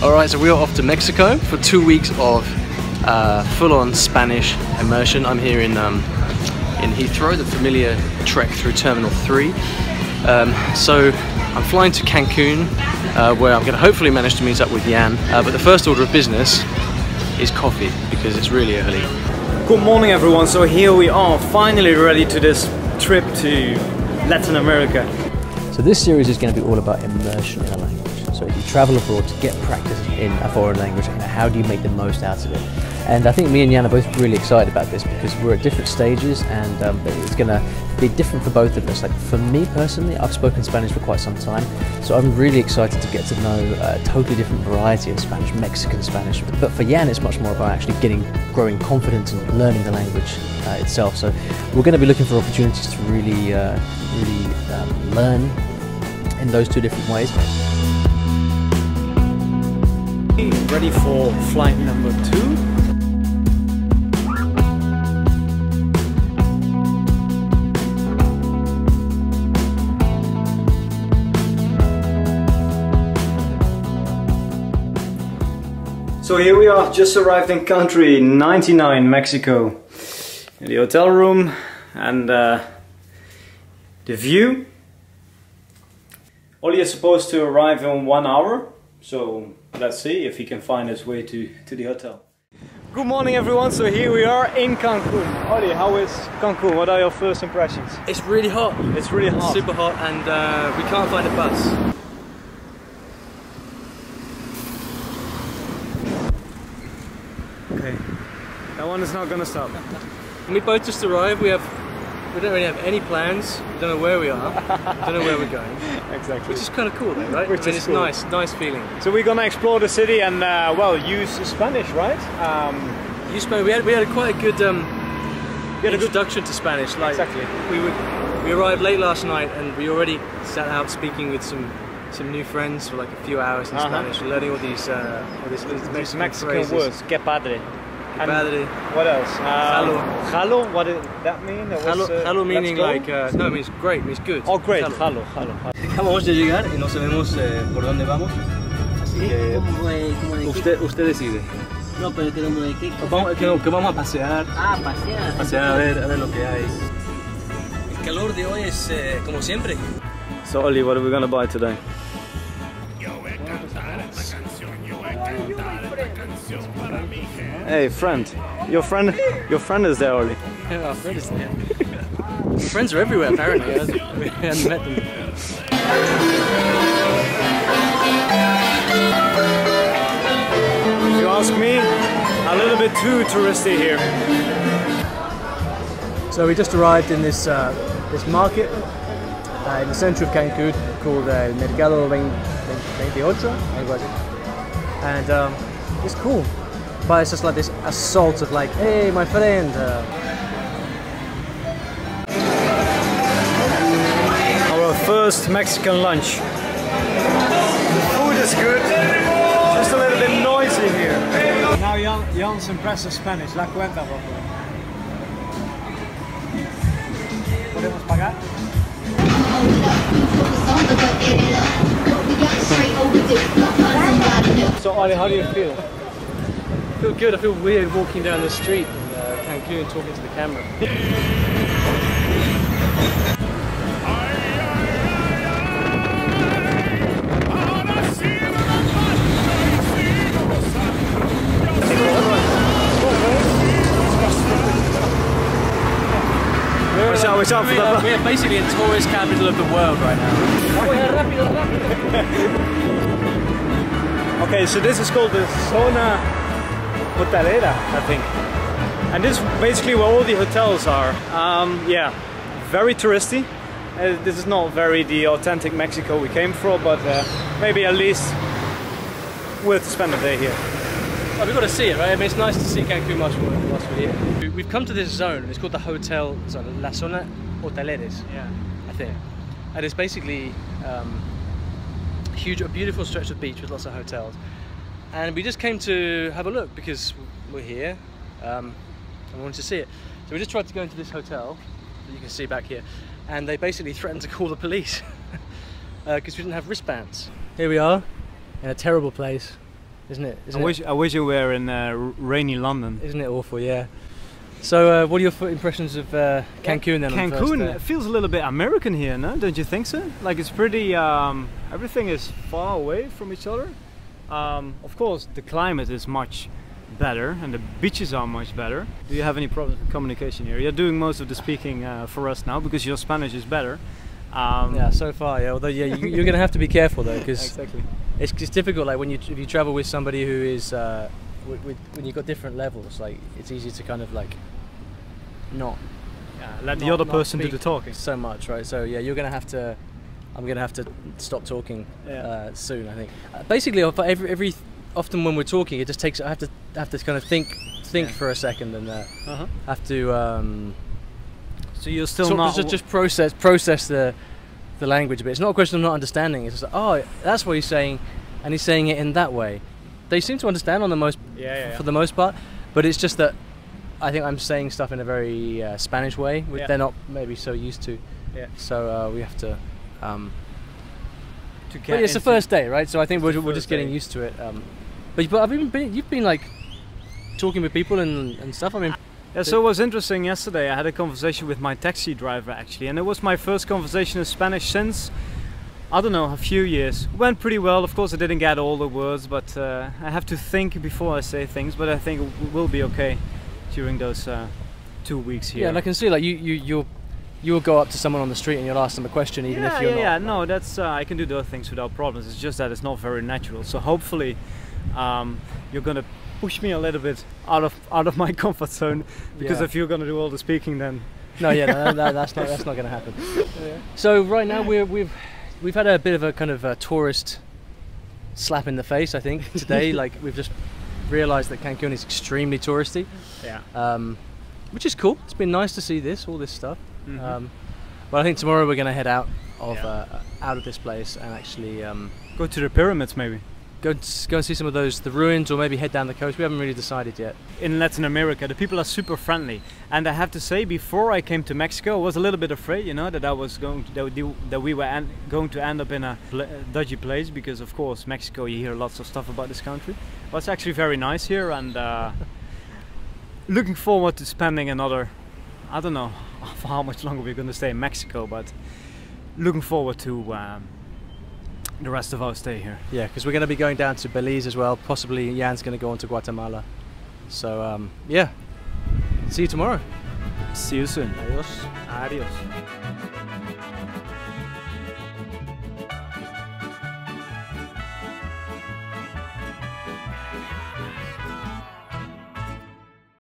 Alright, so we are off to Mexico for 2 weeks of full-on Spanish immersion. I'm here in Heathrow, the familiar trek through Terminal 3. So I'm flying to Cancun, where I'm going to hopefully manage to meet up with Jan. But the first order of business is coffee, because it's really early. Good morning everyone, so here we are, finally ready to this trip to Latin America. So this series is going to be all about immersion in a language. So if you travel abroad to get practice in a foreign language, how do you make the most out of it? And I think me and Jan are both really excited about this because we're at different stages, and it's going to be different for both of us. Like for me personally, I've spoken Spanish for quite some time, so I'm really excited to get to know a totally different variety of Spanish, Mexican Spanish. But for Jan, it's much more about actually growing confidence and learning the language itself. So we're going to be looking for opportunities to really learn in those two different ways. Ready for flight number 2. So here we are, just arrived in country 99, Mexico. In the hotel room, and the view. Ollie is supposed to arrive in 1 hour, so let's see if he can find his way to the hotel. Good morning everyone, so here we are in Cancun. Ollie, how is Cancun? What are your first impressions? It's really hot. It's really hot. Super hot, and we can't find a bus. Okay, that one is not gonna stop. We both just arrived. We don't really have any plans. We don't know where we are. We don't know where we're going. Exactly. Which is kind of cool, though, right? Which is it's cool. nice feeling. So we're gonna explore the city and well, use Spanish, right? We had quite a good introduction to Spanish. Like, exactly. We arrived late last night, and we already sat out speaking with some new friends for like a few hours in Spanish, learning all these Mexican words. Que padre. Que padre. What else? Jalo. Jalo, what did that mean? That was, jalo meaning like, no, it means great, it means good. Oh, great. Jalo. Jalo. Acabamos de llegar y no sabemos por dónde vamos. Así que usted decide. No, pero que de qué. Que vamos a pasear. Ah, pasear. Pasear a ver lo que hay. El calor de hoy es como siempre. So Oli, what are we gonna buy today? Hey friend, your friend is there, Oli. Yeah, our friend is there. Friends are everywhere apparently. We haven't met them. If you ask me, a little bit too touristy here. So we just arrived in this market in the center of Cancun called Mercado 28, and it's cool. But it's just like this assault of like, hey, my friend. Our first Mexican lunch. The food is good, just a little bit noisy here. Now Jan's impressive Spanish, la cuenta, por favor. ¿Podemos pagar? So Ollie, how do you feel? I feel good. I feel weird walking down the street in Cancun talking to the camera. We're basically in tourist capital of the world right now. Okay, so this is called the Zona Hotelera, I think. And this is basically where all the hotels are. Yeah, very touristy. This is not very the authentic Mexico we came from, but maybe at least worth to spend a day here. Well, we've got to see it, right? I mean, it's nice to see Cancun whilst we're here. We've come to this zone, it's called the Hotel Zone, La Zona Hoteleres, Yeah. I think. And it's basically a beautiful stretch of beach with lots of hotels. And we just came to have a look because we're here and we wanted to see it. So we just tried to go into this hotel that you can see back here, and they basically threatened to call the police because we didn't have wristbands. Here we are in a terrible place. isn't it? I wish you were in rainy London. Isn't it awful? Yeah. So, what are your impressions of Cancun then? Cancun, it feels a little bit American here, no? Don't you think so? Like it's pretty. Everything is far away from each other. Of course, the climate is much better and the beaches are much better. Do you have any problems with communication here? You're doing most of the speaking for us now because your Spanish is better. Yeah, so far, yeah. Although, yeah, you're going to have to be careful though, because exactly. it's difficult. Like if you travel with somebody who is when you've got different levels, like it's easy to kind of like let the other person do the talking so much, right? So yeah, you're going to have to. I'm going to have to stop talking soon, I think. Basically, often when we're talking, it just takes. I have to kind of think for a second and have to. So you're still not just process the language a bit. It's not a question of not understanding. It's just like, oh, that's what he's saying, and he's saying it in that way. They seem to understand on the most for the most part, but it's just that I think I'm saying stuff in a very Spanish way, which they're not maybe so used to. Yeah. So we have to. But it's the first day, right? So I think we're just getting used to it. But you've been like talking with people and stuff. I mean. Yeah, so it was interesting yesterday. I had a conversation with my taxi driver actually, and it was my first conversation in Spanish since, I don't know, a few years. It went pretty well. Of course, I didn't get all the words, but I have to think before I say things. But I think it will be okay during those 2 weeks here. Yeah, and I can see like you'll go up to someone on the street and you'll ask them a question, even if you're not. Yeah, no, that's I can do those things without problems. It's just that it's not very natural. So hopefully, you're gonna push me a little bit out of my comfort zone, because if you're going to do all the speaking, then that's not going to happen. Yeah. So right now we've had a bit of a kind of a tourist slap in the face, I think, today. Like we've just realised that Cancun is extremely touristy. Yeah. Which is cool. It's been nice to see all this stuff. Mm-hmm. But I think tomorrow we're going to head out of this place and actually go to the pyramids, maybe. Go and see some of the ruins, or maybe head down the coast. We haven't really decided yet. In Latin America, the people are super friendly, and I have to say, before I came to Mexico, I was a little bit afraid, you know, that we were going to end up in a dodgy place, because of course Mexico, you hear lots of stuff about this country. But it's actually very nice here, and looking forward to spending another, I don't know for how much longer we're going to stay in Mexico, but looking forward to the rest of our stay here. Yeah, because we're going to be going down to Belize as well. Possibly Jan's going to go on to Guatemala. So yeah, see you tomorrow. See you soon. Adios. Adios.